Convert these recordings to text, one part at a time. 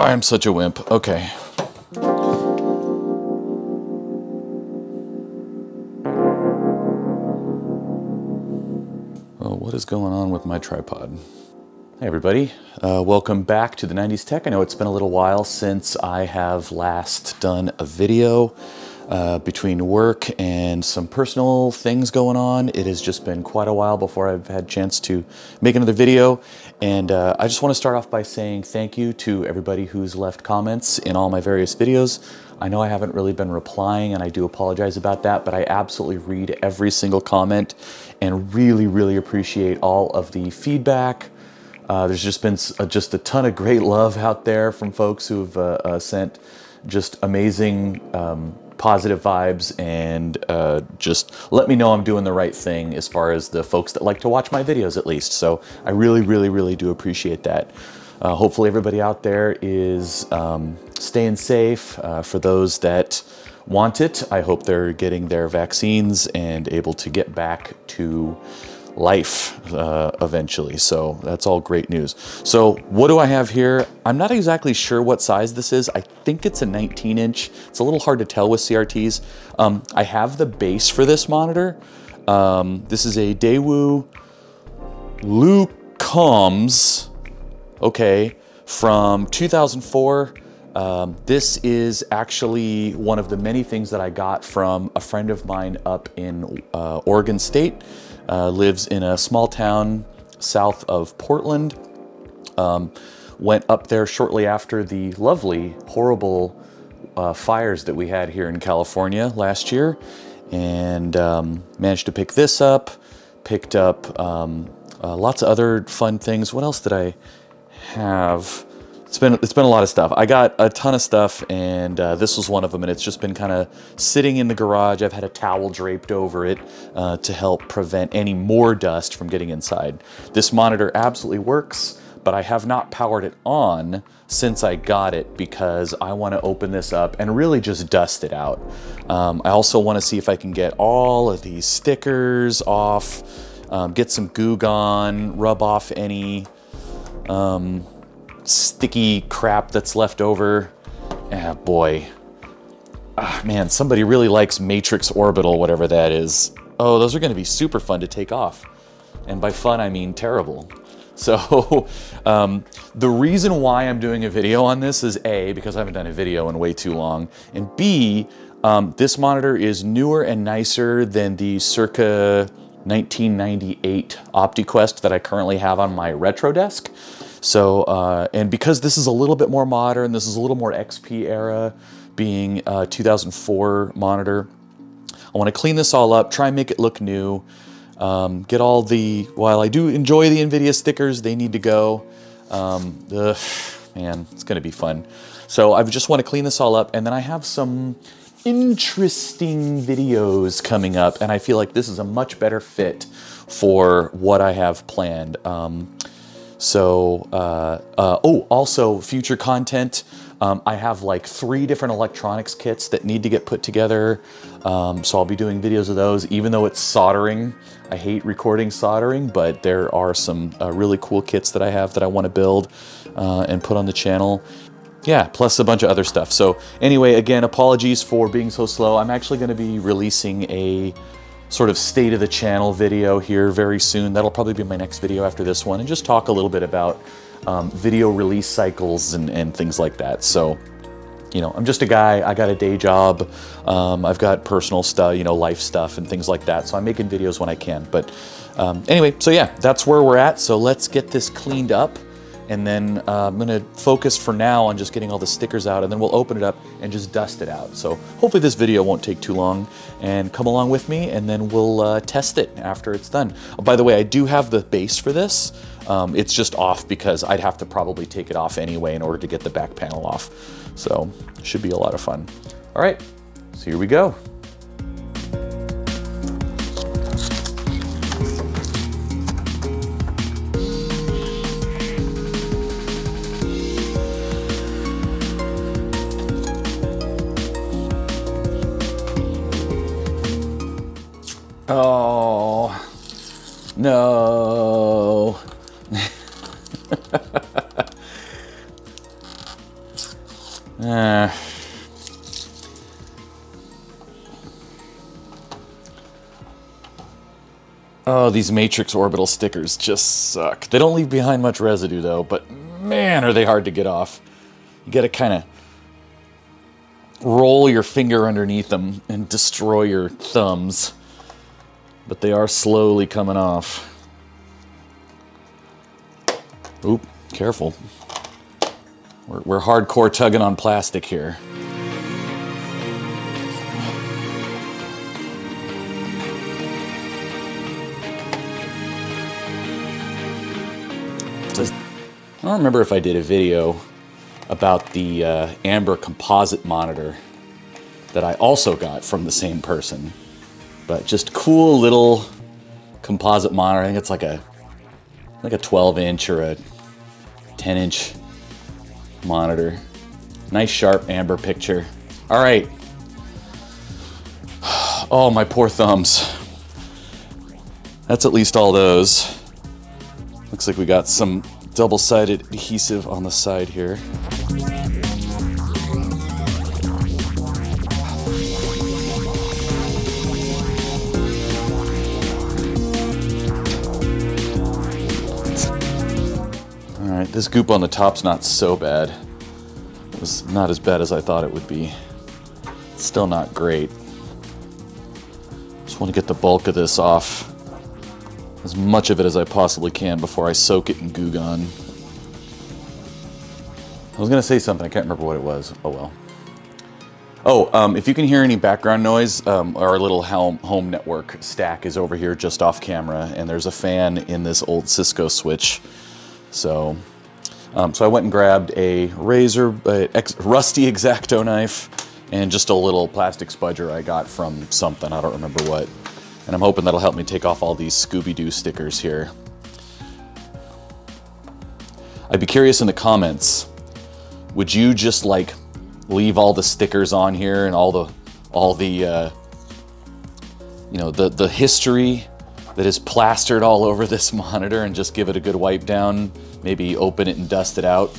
I'm such a wimp. Okay. Well, what is going on with my tripod? Hey everybody, welcome back to the 90s Tech. I know it's been a little while since I have last done a video. Between work and some personal things going on, it has just been quite a while before I've had a chance to make another video. And I just want to start off by saying thank you to everybody who's left comments in all my various videos. I know I haven't really been replying, and I do apologize about that, but I absolutely read every single comment and really appreciate all of the feedback. There's just been just a ton of great love out there from folks who've sent just amazing positive vibes, and just let me know I'm doing the right thing as far as the folks that like to watch my videos, at least. So I really do appreciate that. Hopefully everybody out there is staying safe. For those that want it, I hope they're getting their vaccines and able to get back to life eventually. So that's all great news. So what do I have here? I'm not exactly sure what size this is. I think it's a 19-inch. It's a little hard to tell with CRTs. I have the base for this monitor. This is a Daewoo Lucoms, okay, from 2004. This is actually one of the many things that I got from a friend of mine up in Oregon State. Lives in a small town south of Portland. Went up there shortly after the lovely, horrible fires that we had here in California last year, and managed to pick this up. Picked up lots of other fun things. What else did I have? It's been a lot of stuff. I got a ton of stuff, and this was one of them, and it's just been kind of sitting in the garage. I've had a towel draped over it to help prevent any more dust from getting inside. This monitor absolutely works, but I have not powered it on since I got it because I want to open this up and really just dust it out. I also want to see if I can get all of these stickers off, get some Goo Gone, rub off any sticky crap that's left over. Ah, boy. Ah, man, somebody really likes Matrix Orbital, whatever that is. Oh, those are going to be super fun to take off. And by fun, I mean terrible. So the reason why I'm doing a video on this is A, because I haven't done a video in way too long, and B, this monitor is newer and nicer than the circa 1998 OptiQuest that I currently have on my retro desk. So, and because this is a little bit more modern, this is a little more XP era, being a 2004 monitor, I want to clean this all up, try and make it look new, get all the, while I do enjoy the NVIDIA stickers, they need to go. Man, it's going to be fun. So I just want to clean this all up, and then I have some interesting videos coming up, and I feel like this is a much better fit for what I have planned. Also future content. I have like 3 different electronics kits that need to get put together. So I'll be doing videos of those, even though it's soldering. I hate recording soldering, but there are some really cool kits that I have that I want to build and put on the channel. Yeah, plus a bunch of other stuff. So anyway, again, apologies for being so slow. I'm actually going to be releasing a sort of state of the channel video here very soon. That'll probably be my next video after this one, and just talk a little bit about video release cycles and things like that. So, you know, I'm just a guy, I got a day job, I've got personal stuff, you know, life stuff and things like that. So I'm making videos when I can. But anyway, so yeah, that's where we're at. So let's get this cleaned up. And then I'm gonna focus for now on just getting all the stickers out, and then we'll open it up and just dust it out. So hopefully this video won't take too long, and come along with me, and then we'll test it after it's done. Oh, by the way, I do have the base for this. It's just off because I'd have to probably take it off anyway in order to get the back panel off. So it should be a lot of fun. All right, so here we go. Oh, no. Oh, these matrix orbital stickers just suck. They don't leave behind much residue though, but man, are they hard to get off. You gotta kind of roll your finger underneath them and destroy your thumbs. But they are slowly coming off. Oop, careful. We're hardcore tugging on plastic here. I don't remember if I did a video about the amber composite monitor that I also got from the same person. But just cool little composite monitor. I think it's like a 12-inch or a 10-inch monitor. Nice sharp amber picture. All right. Oh, my poor thumbs. That's at least all those. Looks like we got some double-sided adhesive on the side here. Alright, this goop on the top's not so bad. It was not as bad as I thought it would be. Still not great. Just want to get the bulk of this off. As much of it as I possibly can before I soak it in Goo Gone. I was going to say something, I can't remember what it was. Oh well. Oh, if you can hear any background noise, our little home network stack is over here just off camera, and there's a fan in this old Cisco switch. So I went and grabbed a razor, rusty X-Acto knife, and just a little plastic spudger I got from something, I don't remember what. And I'm hoping that'll help me take off all these Scooby-Doo stickers here. I'd be curious in the comments, would you just like leave all the stickers on here and all the you know, the history that is plastered all over this monitor and just give it a good wipe down, maybe open it and dust it out?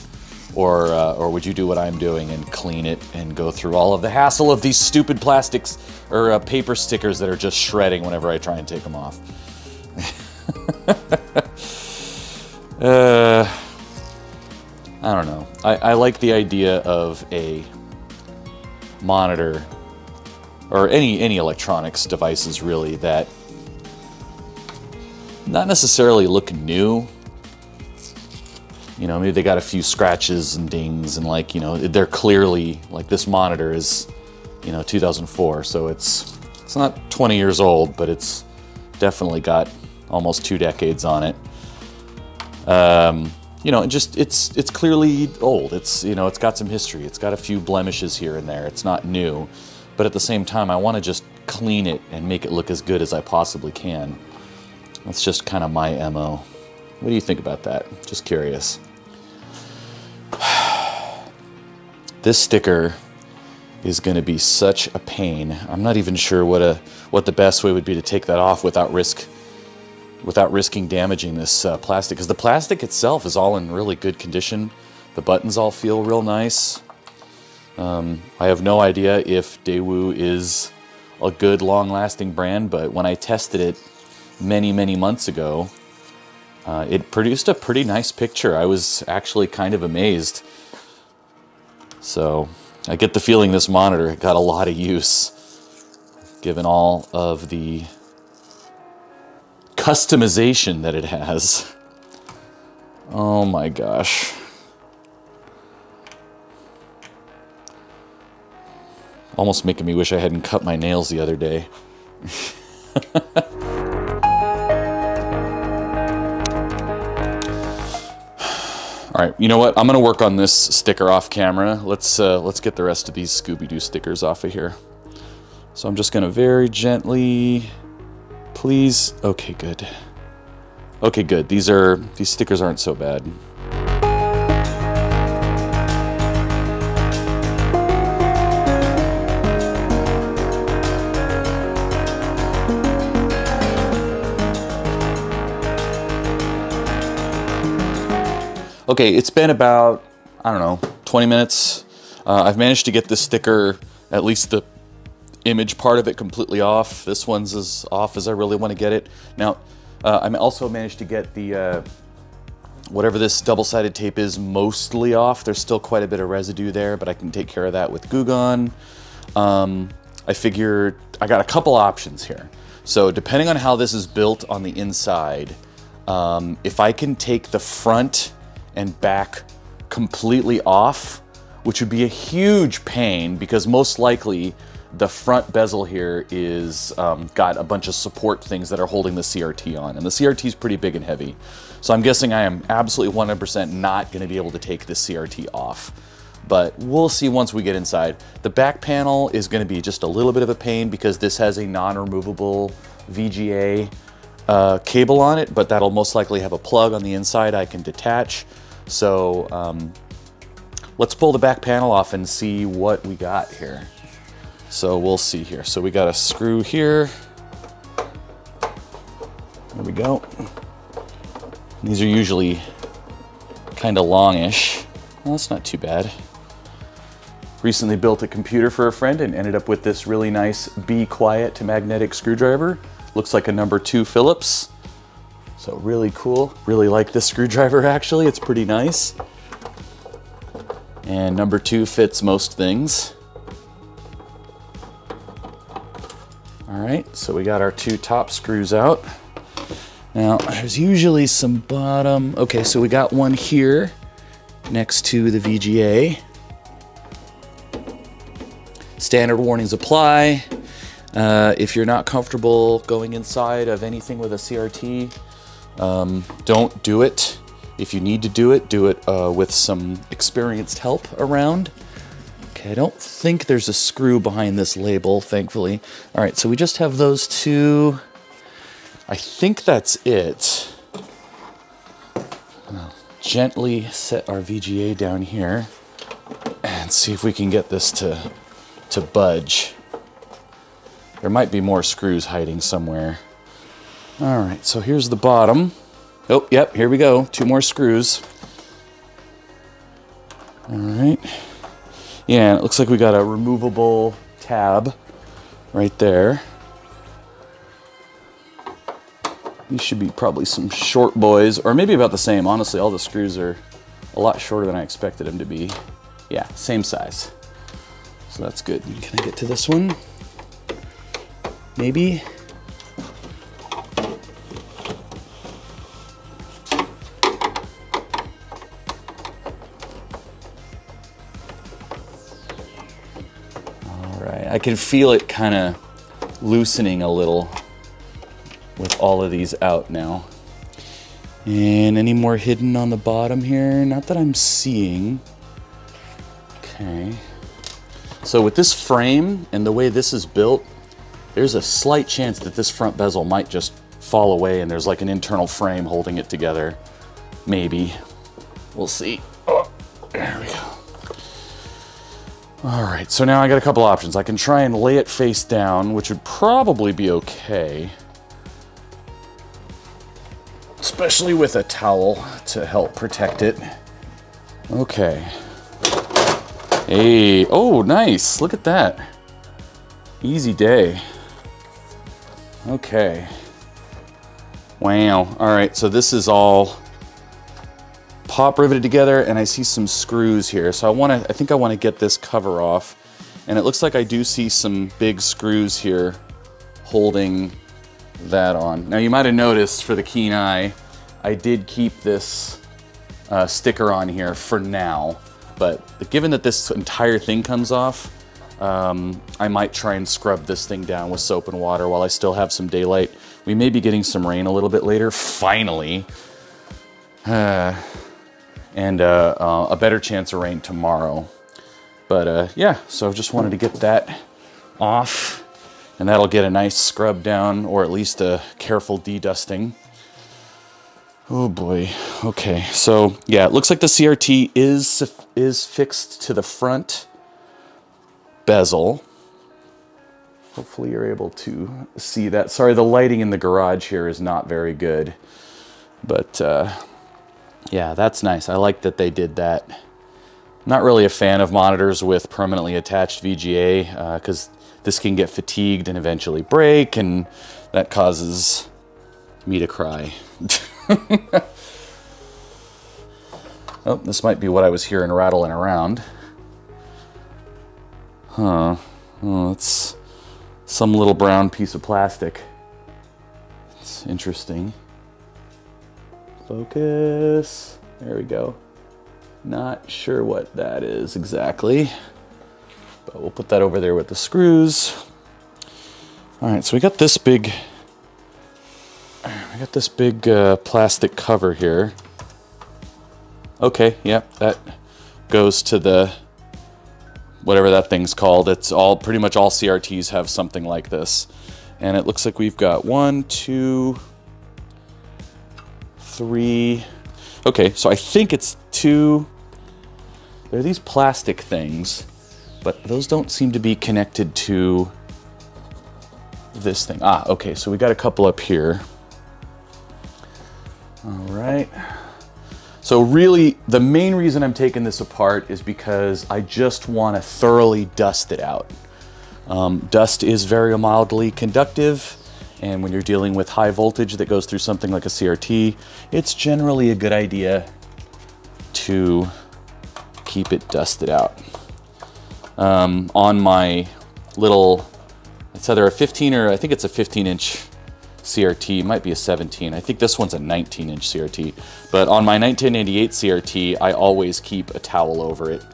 Or would you do what I'm doing and clean it and go through all of the hassle of these stupid plastics or paper stickers that are just shredding whenever I try and take them off? I don't know. I like the idea of a monitor, or any electronics devices really, that not necessarily look new. You know, maybe they got a few scratches and dings and, like, you know, they're clearly, like, this monitor is, you know, 2004, so it's not 20 years old, but it's definitely got almost 2 decades on it. You know, it's clearly old. It's, you know, it's got some history. It's got a few blemishes here and there. It's not new, but at the same time, I want to just clean it and make it look as good as I possibly can. That's just kind of my MO. What do you think about that? Just curious. This sticker is going to be such a pain. I'm not even sure what the best way would be to take that off without risking damaging this plastic, because the plastic itself is all in really good condition. The buttons all feel real nice. I have no idea if Daewoo is a good long-lasting brand, but when I tested it many months ago, it produced a pretty nice picture. I was actually kind of amazed. So I get the feeling this monitor got a lot of use, given all of the customization that it has. Oh my gosh. Almost making me wish I hadn't cut my nails the other day. All right, you know what? I'm gonna work on this sticker off camera. Let's get the rest of these Scooby-Doo stickers off of here. So I'm just gonna very gently, please. Okay, good. Okay, good. These stickers aren't so bad. Okay, it's been about, I don't know, 20 minutes. I've managed to get this sticker, at least the image part of it, completely off. This one's as off as I really want to get it. Now, I also managed to get the whatever this double-sided tape is mostly off. There's still quite a bit of residue there, but I can take care of that with Goo Gone. I figured I got a couple options here. So depending on how this is built on the inside, if I can take the front and back completely off, which would be a huge pain because most likely the front bezel here is got a bunch of support things that are holding the CRT on, and the CRT is pretty big and heavy. So I'm guessing I am absolutely 100% not going to be able to take this CRT off, but we'll see once we get inside. The back panel is going to be just a little bit of a pain because this has a non-removable VGA cable on it, but that'll most likely have a plug on the inside I can detach. So let's pull the back panel off and see what we got here. So we'll see here. So we got a screw here. There we go. These are usually kind of longish. Well, that's not too bad. Recently built a computer for a friend and ended up with this really nice Be Quiet magnetic screwdriver. Looks like a number 2 Phillips. So really cool. Really like this screwdriver actually. It's pretty nice. And number 2 fits most things. All right, so we got our 2 top screws out. Now, there's usually some bottom. Okay, so we got one here next to the VGA. Standard warnings apply. If you're not comfortable going inside of anything with a CRT, don't do it. If you need to do it with some experienced help around. Okay, I don't think there's a screw behind this label, thankfully. All right, so we just have those 2. I think that's it. I'll gently set our VGA down here and see if we can get this to budge. There might be more screws hiding somewhere. All right, so here's the bottom. Oh, yep, here we go. 2 more screws. All right. Yeah, it looks like we got a removable tab right there. These should be probably some short boys, or maybe about the same. Honestly, all the screws are a lot shorter than I expected them to be. Yeah, same size. So that's good. Can I get to this one? Maybe? All right, I can feel it kind of loosening a little with all of these out now. And any more hidden on the bottom here? Not that I'm seeing. Okay. So with this frame and the way this is built, there's a slight chance that this front bezel might just fall away and there's like an internal frame holding it together. Maybe. We'll see. Oh, there we go. All right, so now I got a couple options. I can try and lay it face down, which would probably be okay. Especially with a towel to help protect it. Okay. Hey, oh, nice. Look at that. Easy day. Okay. Wow. All right, so this is all pop riveted together, and I see some screws here. So I think I want to get this cover off. And it looks like I do see some big screws here holding that on. Now you might have noticed for the keen eye, I did keep this sticker on here for now, but given that this entire thing comes off, I might try and scrub this thing down with soap and water while I still have some daylight. We may be getting some rain a little bit later, finally. And a better chance of rain tomorrow. But yeah, so just wanted to get that off, and that'll get a nice scrub down, or at least a careful de-dusting. Oh boy. Okay, so yeah, it looks like the CRT is fixed to the front bezel. Hopefully you're able to see that. Sorry, the lighting in the garage here is not very good, but yeah, that's nice. I like that they did that. Not really a fan of monitors with permanently attached VGA because this can get fatigued and eventually break, and that causes me to cry. Oh, this might be what I was hearing rattling around. Huh. Oh, it's some little brown piece of plastic. It's interesting. Focus. There we go. Not sure what that is exactly, but we'll put that over there with the screws. All right, so we got this big plastic cover here. Okay, yep, that goes to the, whatever that thing's called. It's all, pretty much all CRTs have something like this. And it looks like we've got 1, 2, 3. Okay, so I think it's 2. There are these plastic things, but those don't seem to be connected to this thing. Ah, okay, so we got a couple up here. All right. So really, the main reason I'm taking this apart is because I just want to thoroughly dust it out. Dust is very mildly conductive, and when you're dealing with high voltage that goes through something like a CRT, it's generally a good idea to keep it dusted out. On my little, it's either a 15 or I think it's a 15-inch CRT, might be a 17. I think this one's a 19-inch CRT. But on my 1988 CRT, I always keep a towel over it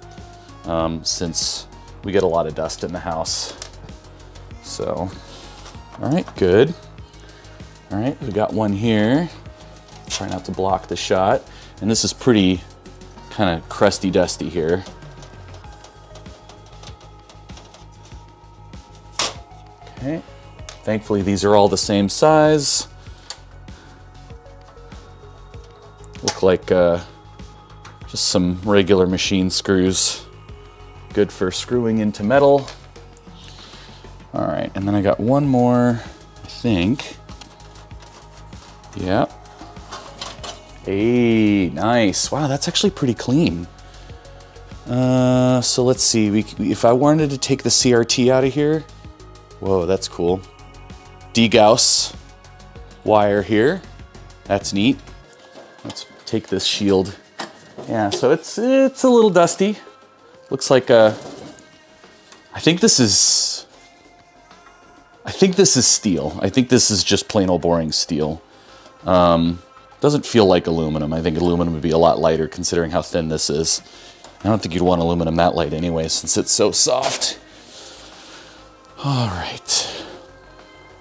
since we get a lot of dust in the house. So, all right, good. All right, we got one here. Try not to block the shot. And this is pretty kind of crusty dusty here. Okay. Thankfully, these are all the same size. Look like just some regular machine screws. Good for screwing into metal. All right, and then I got one more, I think. Yep. Hey, nice. Wow, that's actually pretty clean. So let's see, if I wanted to take the CRT out of here, whoa, that's cool. Degauss wire here. That's neat. Let's take this shield. Yeah, so it's a little dusty. Looks like I think this is steel. I think this is just plain old boring steel. Doesn't feel like aluminum. I think aluminum would be a lot lighter considering how thin this is. I don't think you'd want aluminum that light anyway since it's so soft. All right.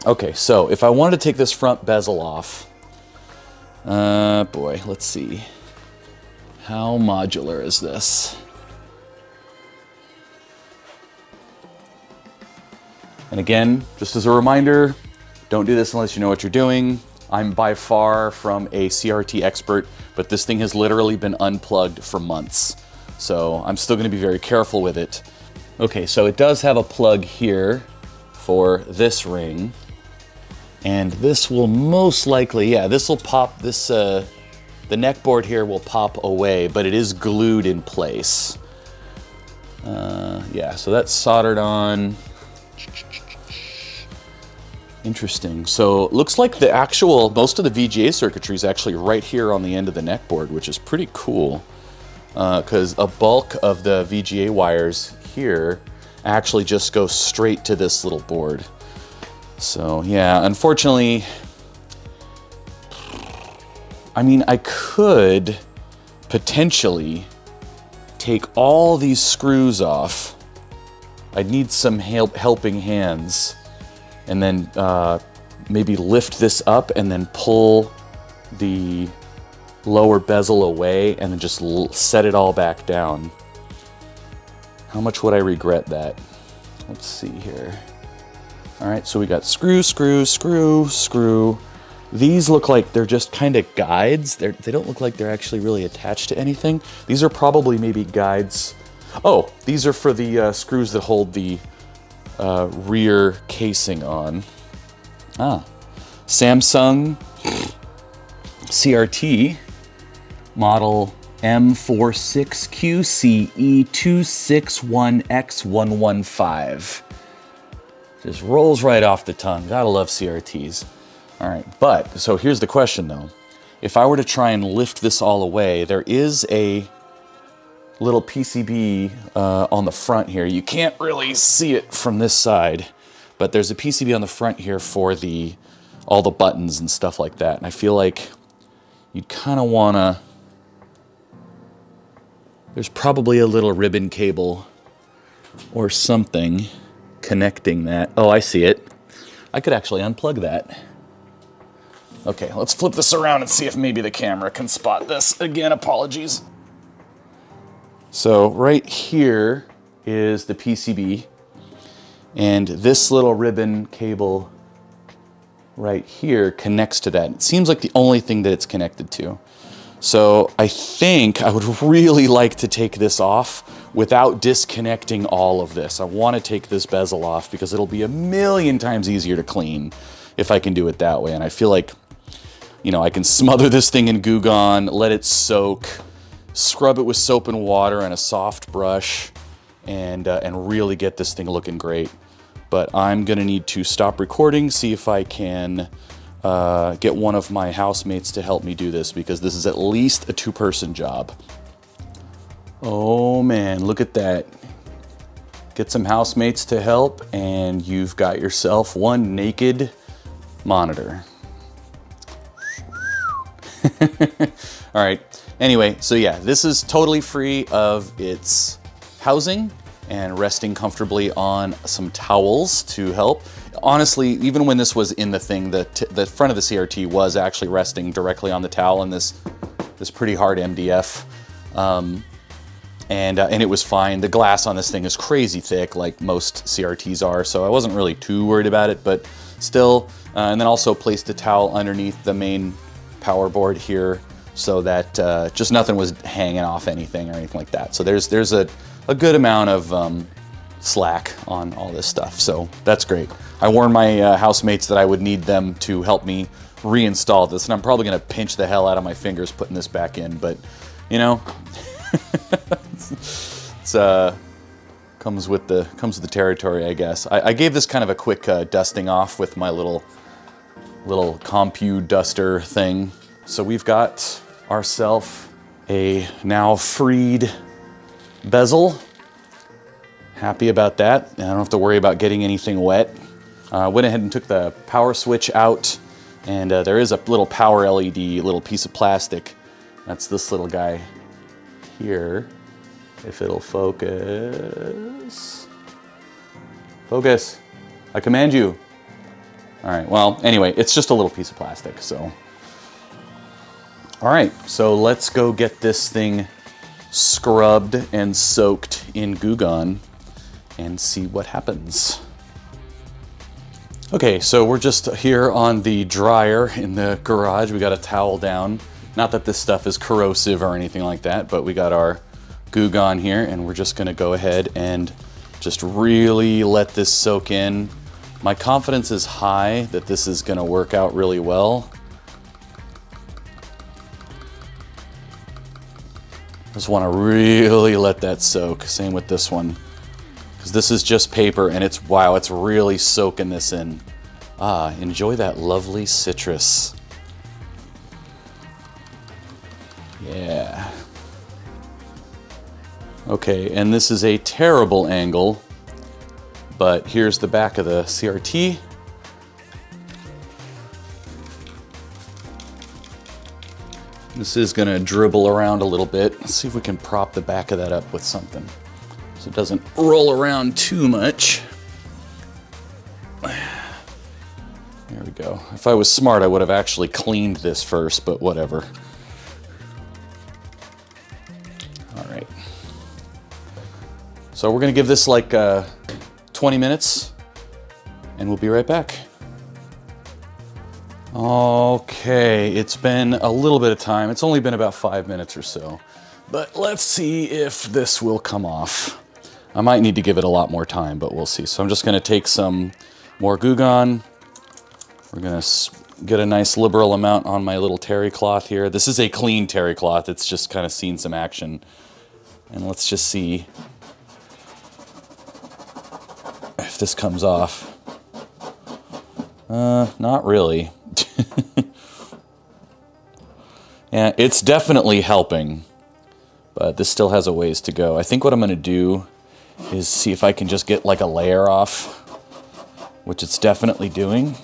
Okay, so if I wanted to take this front bezel off, boy, let's see. How modular is this? And again, just as a reminder, don't do this unless you know what you're doing. I'm by far from a CRT expert, but this thing has literally been unplugged for months. So I'm still gonna be very careful with it. Okay, so it does have a plug here for this ring. And this will most likely, yeah, this will pop, the neck board here will pop away, but it is glued in place. Yeah, so that's soldered on. Interesting. So it looks like the actual, most of the VGA circuitry is actually right here on the end of the neck board, which is pretty cool. Because a bulk of the VGA wires here actually just go straight to this little board. So yeah, unfortunately, I mean, I could potentially take all these screws off. I'd need some helping hands, and then maybe lift this up and then pull the lower bezel away and then just set it all back down. How much would I regret that? Let's see here. All right, so we got screw, screw, screw, screw. These look like they're just kind of guides. They don't look like they're actually really attached to anything. These are probably maybe guides. Oh, these are for the screws that hold the rear casing on. Ah, Samsung CRT model M46QCE261X115. Just rolls right off the tongue. Gotta love CRTs. All right, but, so here's the question though. If I were to try and lift this all away, there is a little PCB on the front here. You can't really see it from this side, but there's a PCB on the front here for all the buttons and stuff like that. And I feel like you'd kind of want to... There's probably a little ribbon cable or something connecting that. Oh, I see it. I could actually unplug that. Okay, let's flip this around and see if maybe the camera can spot this. Again, apologies. So right here is the PCB, and this little ribbon cable right here connects to that. It seems like the only thing that it's connected to. So I think I would really like to take this off without disconnecting all of this. I want to take this bezel off because it'll be a million times easier to clean if I can do it that way. And I feel like, you know, I can smother this thing in Goo Gone, let it soak, scrub it with soap and water and a soft brush, and really get this thing looking great. But I'm gonna need to stop recording, see if I can get one of my housemates to help me do this, because this is at least a two-person job. Oh man, look at that. Get some housemates to help and you've got yourself one naked monitor. All right, anyway, so yeah, this is totally free of its housing and resting comfortably on some towels to help. Honestly, even when this was in the thing, the front of the CRT was actually resting directly on the towel in this pretty hard MDF. And it was fine. The glass on this thing is crazy thick, like most CRTs are, so I wasn't really too worried about it, but still. And then also placed a towel underneath the main power board here so that just nothing was hanging off anything or anything like that. So there's a good amount of slack on all this stuff, so that's great. I warned my housemates that I would need them to help me reinstall this, and I'm probably gonna pinch the hell out of my fingers putting this back in, but you know, it's comes with the territory, I guess. I gave this kind of a quick dusting off with my little Compu duster thing. So we've got ourselves a now freed bezel. Happy about that. I don't have to worry about getting anything wet. Went ahead and took the power switch out, and there is a little power LED, little piece of plastic. That's this little guy here. If it'll focus. Focus. I command you. All right, well, anyway, it's just a little piece of plastic, so. All right, so let's go get this thing scrubbed and soaked in Goo Gone and see what happens. Okay, so we're just here on the dryer in the garage. We got a towel down. Not that this stuff is corrosive or anything like that, but we got our Goo Gone here, and we're just gonna go ahead and just really let this soak in. My confidence is high that this is gonna work out really well. Just wanna really let that soak. Same with this one. Because this is just paper and it's, wow, it's really soaking this in. Ah, enjoy that lovely citrus. Yeah. Okay, and this is a terrible angle, but here's the back of the CRT. This is gonna dribble around a little bit. Let's see if we can prop the back of that up with something so it doesn't roll around too much. There we go. If I was smart, I would have actually cleaned this first, but whatever. All right. So we're gonna give this like 20 minutes and we'll be right back. Okay, it's been a little bit of time. It's only been about 5 minutes or so, but let's see if this will come off. I might need to give it a lot more time, but we'll see. So I'm just gonna take some more Goo Gone. We're gonna get a nice liberal amount on my little terry cloth here. This is a clean terry cloth. It's just kind of seen some action. And let's just see if this comes off. Not really. Yeah, it's definitely helping, but this still has a ways to go. I think what I'm going to do is see if I can just get like a layer off, which it's definitely doing.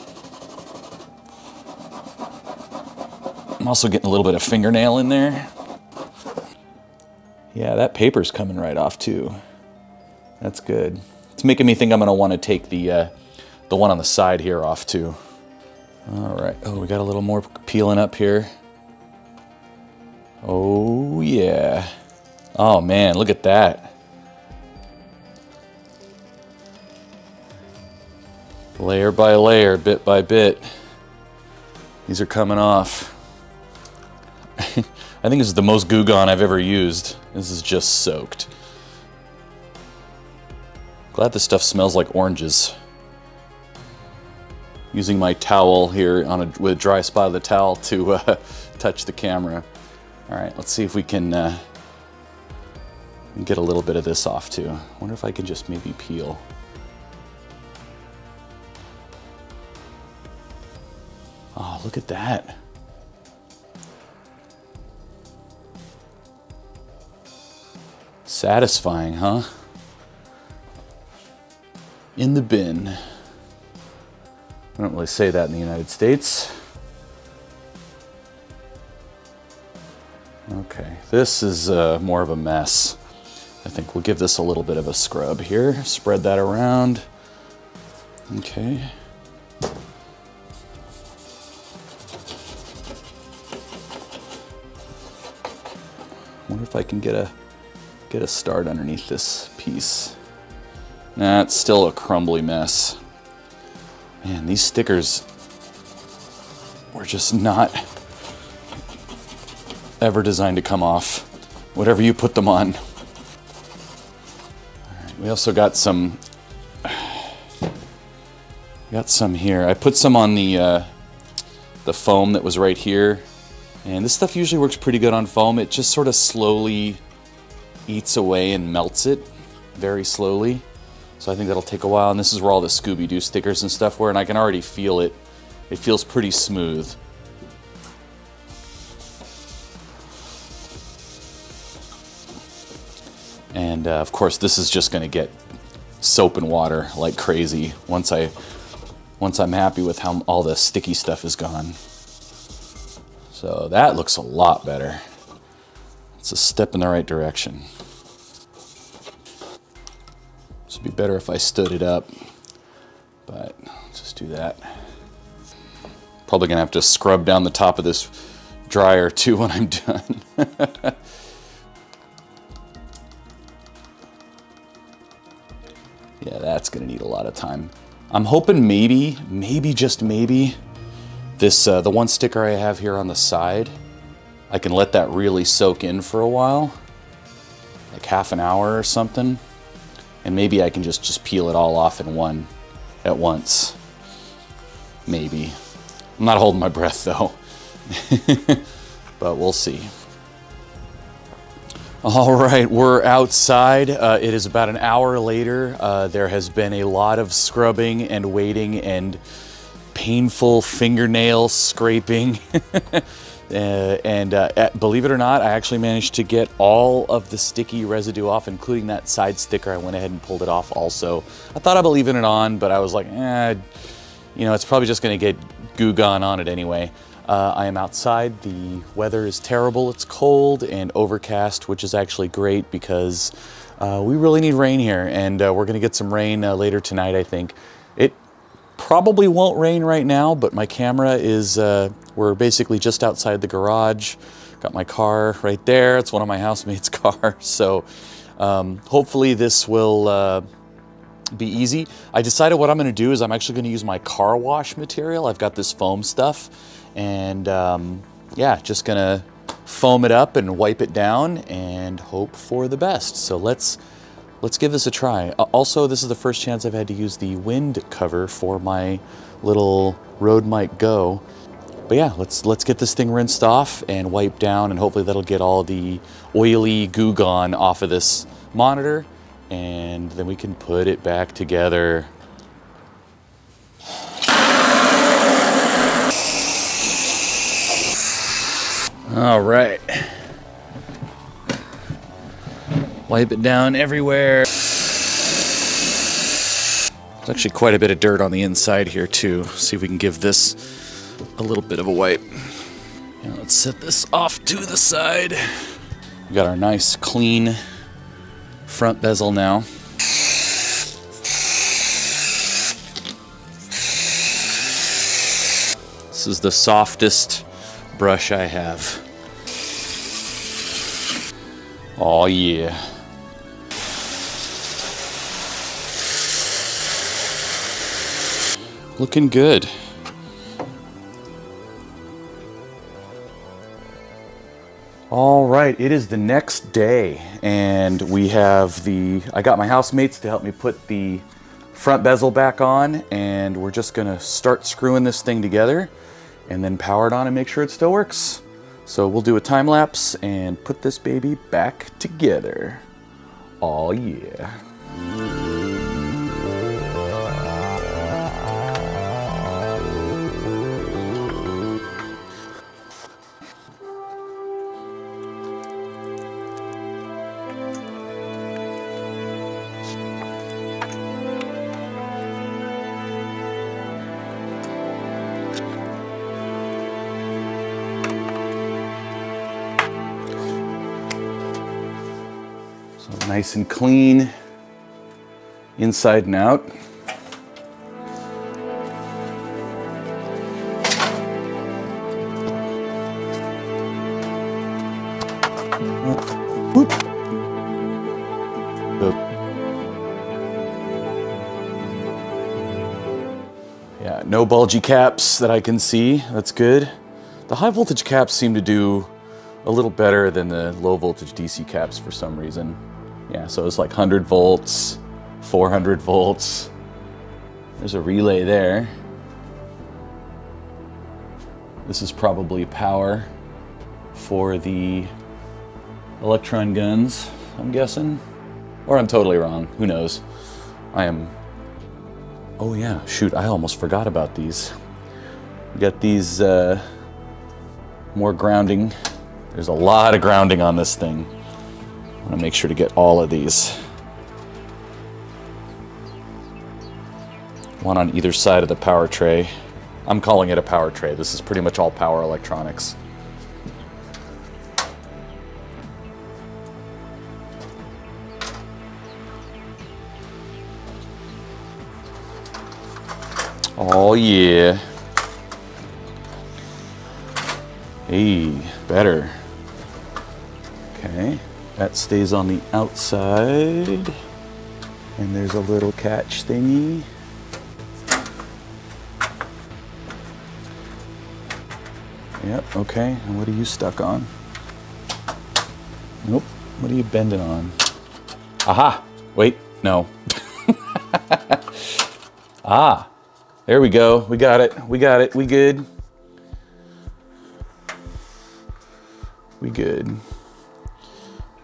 I'm also getting a little bit of fingernail in there. Yeah, that paper's coming right off too. That's good. It's making me think I'm going to want to take the one on the side here off too. All right. Oh, we got a little more peeling up here. Oh yeah. Oh man, look at that. Layer by layer, bit by bit. These are coming off. I think this is the most Goo Gone I've ever used. This is just soaked. Glad this stuff smells like oranges. Using my towel here with a dry spot of the towel to touch the camera. All right, let's see if we can get a little bit of this off too. I wonder if I can just maybe peel. Oh, look at that. Satisfying, huh? In the bin. I don't really say that in the United States. Okay, this is more of a mess. I think we'll give this a little bit of a scrub here. Spread that around. Okay. Wonder if I can get a start underneath this piece. Nah, it's still a crumbly mess. Man, these stickers were just not ever designed to come off, whatever you put them on. All right, we also got some here. I put some on the foam that was right here, and this stuff usually works pretty good on foam. It just sort of slowly eats away and melts it very slowly. So I think that'll take a while, and this is where all the Scooby-Doo stickers and stuff were, and I can already feel it. It feels pretty smooth. And of course, this is just going to get soap and water like crazy once I'm happy with how all the sticky stuff is gone. So that looks a lot better. It's a step in the right direction. This would be better if I stood it up, but let's just do that. Probably gonna have to scrub down the top of this dryer too when I'm done. Yeah, that's gonna need a lot of time. I'm hoping maybe just maybe, this the one sticker I have here on the side, I can let that really soak in for a while, like half an hour or something, and maybe I can just peel it all off at once. Maybe. I'm not holding my breath though, but we'll see. All right, we're outside. It is about an hour later. There has been a lot of scrubbing and waiting and painful fingernail scraping. Believe it or not, I actually managed to get all of the sticky residue off, including that side sticker. I went ahead and pulled it off also. I thought about leaving it on, but I was like, you know, it's probably just gonna get Goo Gone on it anyway. I am outside. The weather is terrible. It's cold and overcast, which is actually great because we really need rain here, and we're gonna get some rain later tonight, I think. It probably won't rain right now, but my camera is, we're basically just outside the garage. Got my car right there. It's one of my housemates' cars. So hopefully this will be easy. I decided what I'm gonna do is I'm actually gonna use my car wash material. I've got this foam stuff, and yeah, just gonna foam it up and wipe it down and hope for the best. So let's give this a try. Also, this is the first chance I've had to use the wind cover for my little Rode Mic Go. But yeah, let's get this thing rinsed off and wiped down, and hopefully that'll get all the oily goo gone off of this monitor, and then we can put it back together. All right. Wipe it down everywhere. There's actually quite a bit of dirt on the inside here too. See if we can give this a little bit of a wipe. Now let's set this off to the side. We got our nice clean front bezel now. This is the softest brush I have. Oh yeah. Looking good. All right, it is the next day, and we have I got my housemates to help me put the front bezel back on, and we're just gonna start screwing this thing together and then power it on and make sure it still works. So we'll do a time lapse and put this baby back together. Oh yeah. Nice and clean, inside and out. Whoop. Yeah, no bulgy caps that I can see. That's good. The high voltage caps seem to do a little better than the low voltage DC caps for some reason. Yeah, so it's like 100 volts, 400 volts. There's a relay there. This is probably power for the electron guns, I'm guessing. Or I'm totally wrong, who knows. Oh yeah, shoot, I almost forgot about these. We got these more grounding. There's a lot of grounding on this thing. I want to make sure to get all of these. One on either side of the power tray. I'm calling it a power tray. This is pretty much all power electronics. Oh yeah. Hey, better. Okay. That stays on the outside, and there's a little catch thingy. Yep, okay, and what are you stuck on? Nope, what are you bending on? Aha, wait, no. Ah, there we go, we got it, we good. We good.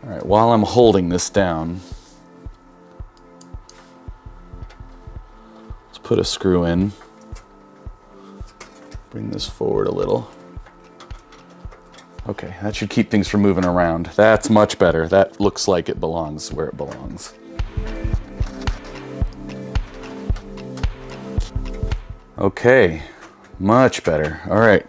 All right, while I'm holding this down, let's put a screw in. Bring this forward a little. Okay, that should keep things from moving around. That's much better. That looks like it belongs where it belongs. Okay, much better. All right.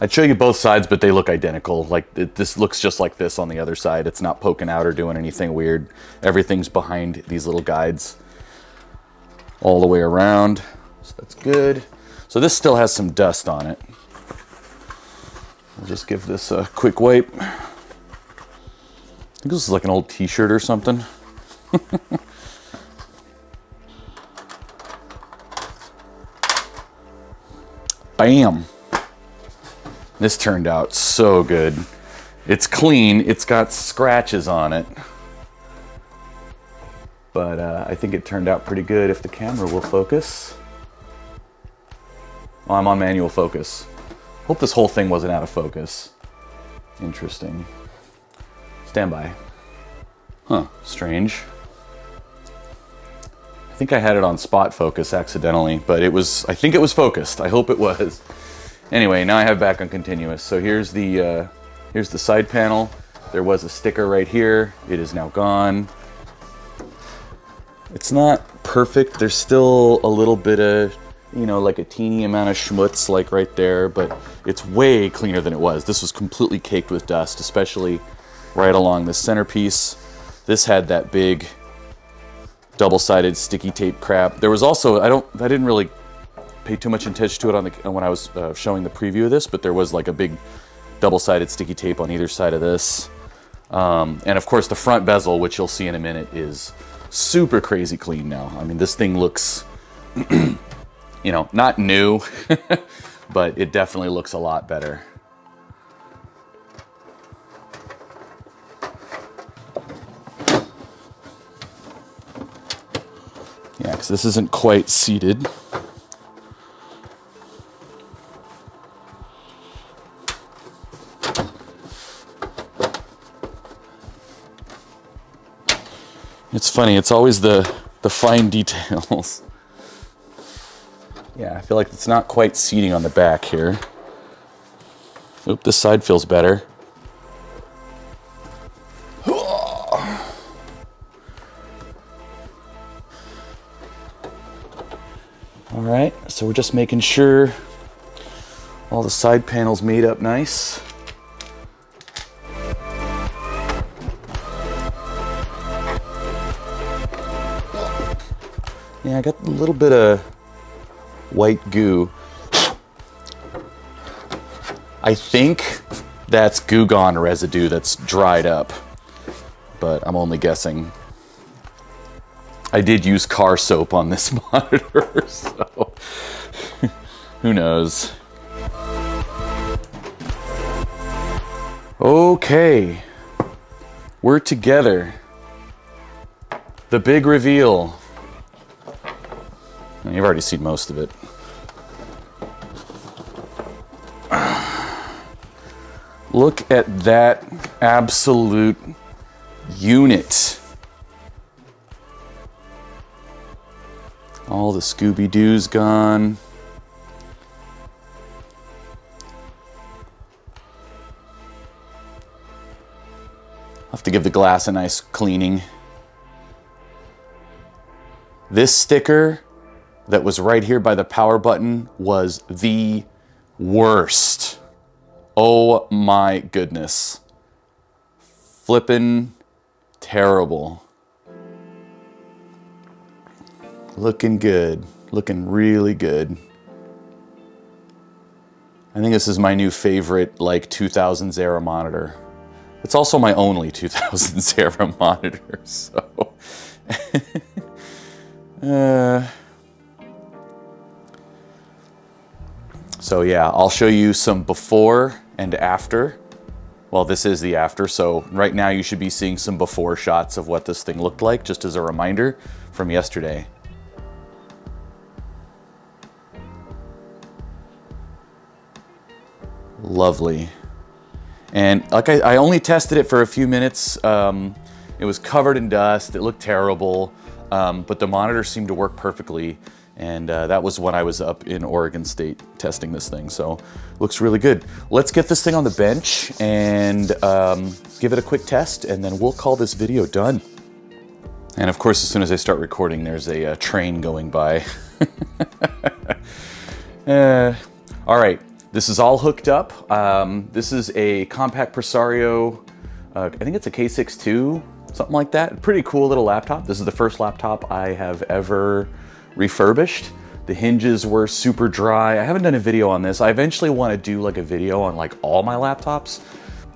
I'd show you both sides, but they look identical. Like this looks just like this on the other side. It's not poking out or doing anything weird. Everything's behind these little guides all the way around. So that's good. So this still has some dust on it. I'll just give this a quick wipe. I think this is like an old t-shirt or something. Bam. This turned out so good. It's clean, it's got scratches on it. But I think it turned out pretty good if the camera will focus. Oh, I'm on manual focus. Hope this whole thing wasn't out of focus. Interesting. Stand by. Huh, strange. I think I had it on spot focus accidentally, but it was, I think it was focused. I hope it was. Anyway, now I have back on continuous. So here's the side panel. There was a sticker right here. It is now gone. It's not perfect. There's still a little bit of, you know, like a teeny amount of schmutz like right there, but it's way cleaner than it was. This was completely caked with dust, especially right along the centerpiece. This had that big double-sided sticky tape crap. There was also, I didn't really pay too much attention to it when I was showing the preview of this, but there was like a big double-sided sticky tape on either side of this. And of course the front bezel, which you'll see in a minute, is super crazy clean now. I mean, this thing looks, you know, not new, but it definitely looks a lot better. Yeah, because this isn't quite seated. It's funny, it's always the fine details. Yeah, I feel like it's not quite seating on the back here. Oop, this side feels better. All right, so we're just making sure all the side panels made up nice. Yeah, I got a little bit of white goo. I think that's Goo Gone residue that's dried up, but I'm only guessing. I did use car soap on this monitor, so who knows. Okay, we're together. The big reveal. You've already seen most of it. Look at that absolute unit. All the Scooby-Doo's gone. I'll have to give the glass a nice cleaning. This sticker that was right here by the power button was the worst. Oh my goodness. Flippin' terrible. Looking good. Looking really good. I think this is my new favorite, like, 2000s era monitor. It's also my only 2000s era monitor, so... So yeah, I'll show you some before and after. Well, this is the after, so right now you should be seeing some before shots of what this thing looked like, just as a reminder from yesterday. Lovely. And like I only tested it for a few minutes. It was covered in dust, it looked terrible, but the monitor seemed to work perfectly. And that was when I was up in Oregon State testing this thing, so looks really good. Let's get this thing on the bench and give it a quick test, and then we'll call this video done. And of course, as soon as I start recording, there's a train going by. All right, this is all hooked up. This is a compact Presario, I think it's a K62, something like that. Pretty cool little laptop. This is the first laptop I have ever refurbished. The hinges were super dry. I haven't done a video on this. I eventually want to do like a video on like all my laptops,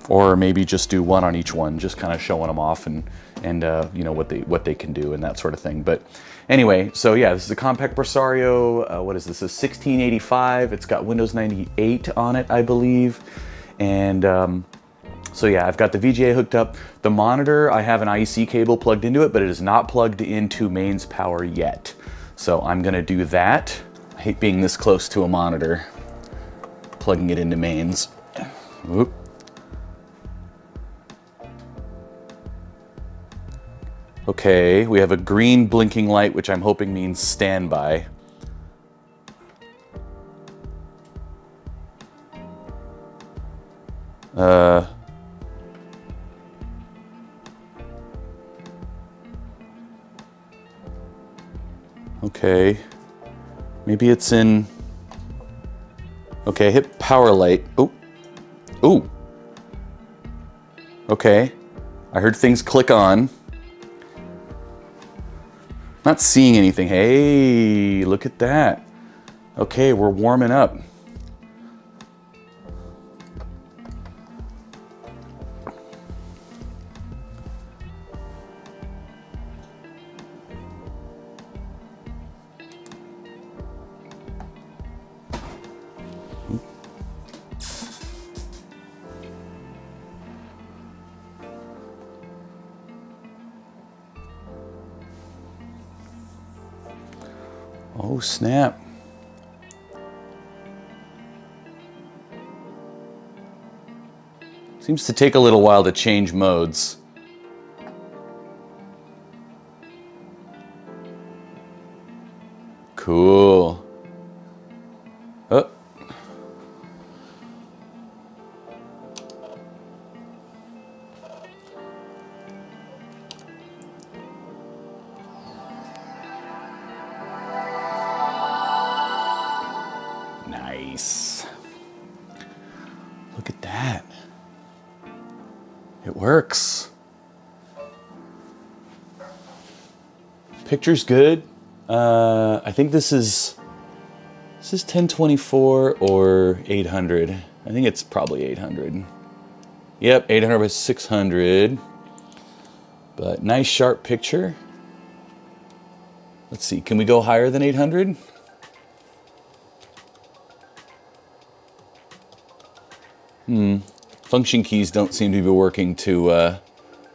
or maybe just do one on each one, just kind of showing them off and you know, what they can do and that sort of thing. But anyway, so yeah, this is a compact Presario. What is this? A 1685. It's got Windows 98 on it, I believe. And so yeah, I've got the VGA hooked up. The monitor, I have an IEC cable plugged into it, but it is not plugged into mains power yet. So I'm gonna do that. I hate being this close to a monitor, plugging it into mains. Whoop. Okay, we have a green blinking light, which I'm hoping means standby. Okay, maybe it's in, okay, hit power light. Oh, ooh. Okay, I heard things click on. Not seeing anything. Hey, look at that. Okay, we're warming up. Oh, snap. Seems to take a little while to change modes. Cool. Oh. Nice. Look at that. It works. Picture's good. I think this is 1024 or 800. I think it's probably 800. Yep, 800 by 600. But nice sharp picture. Let's see, can we go higher than 800? Function keys don't seem to be working to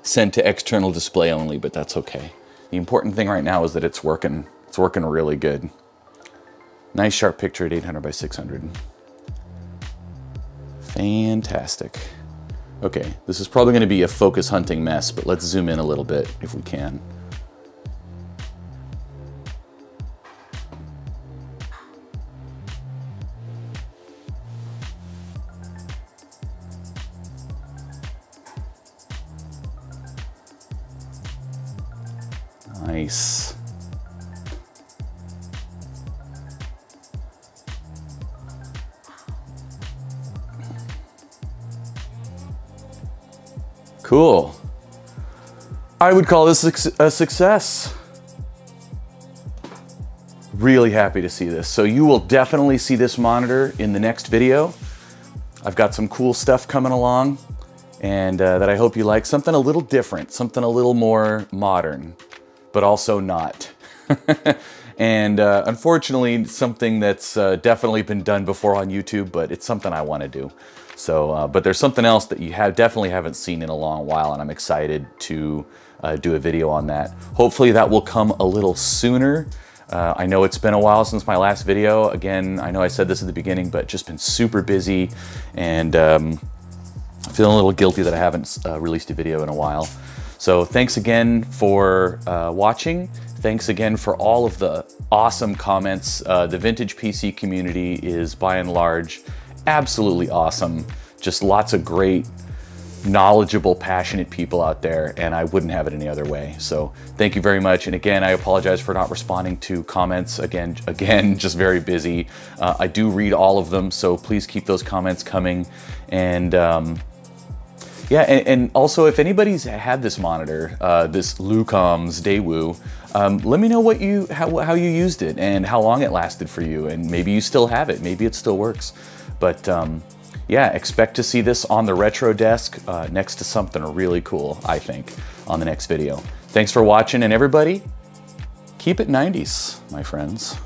send to external display only, but that's okay. The important thing right now is that it's working. It's working really good. Nice sharp picture at 800 by 600. Fantastic. Okay, this is probably going to be a focus hunting mess, but let's zoom in a little bit if we can. Nice. Cool. I would call this a success. Really happy to see this. So you will definitely see this monitor in the next video. I've got some cool stuff coming along and that I hope you like. Something a little different, something a little more modern, but also not. And unfortunately, something that's definitely been done before on YouTube, but it's something I want to do. So, but there's something else that you definitely haven't seen in a long while, and I'm excited to do a video on that. Hopefully that will come a little sooner. I know it's been a while since my last video. Again, I know I said this at the beginning, but just been super busy and feeling a little guilty that I haven't released a video in a while. So thanks again for watching. Thanks again for all of the awesome comments. The vintage PC community is by and large absolutely awesome. Just lots of great, knowledgeable, passionate people out there, and I wouldn't have it any other way. So thank you very much. And again, I apologize for not responding to comments. Again, just very busy. I do read all of them, so please keep those comments coming. And yeah, and also if anybody's had this monitor, this Lucom's Daewoo, let me know what how you used it and how long it lasted for you, and maybe you still have it, maybe it still works. But yeah, expect to see this on the retro desk next to something really cool, I think, on the next video. Thanks for watching, and everybody, keep it 90s, my friends.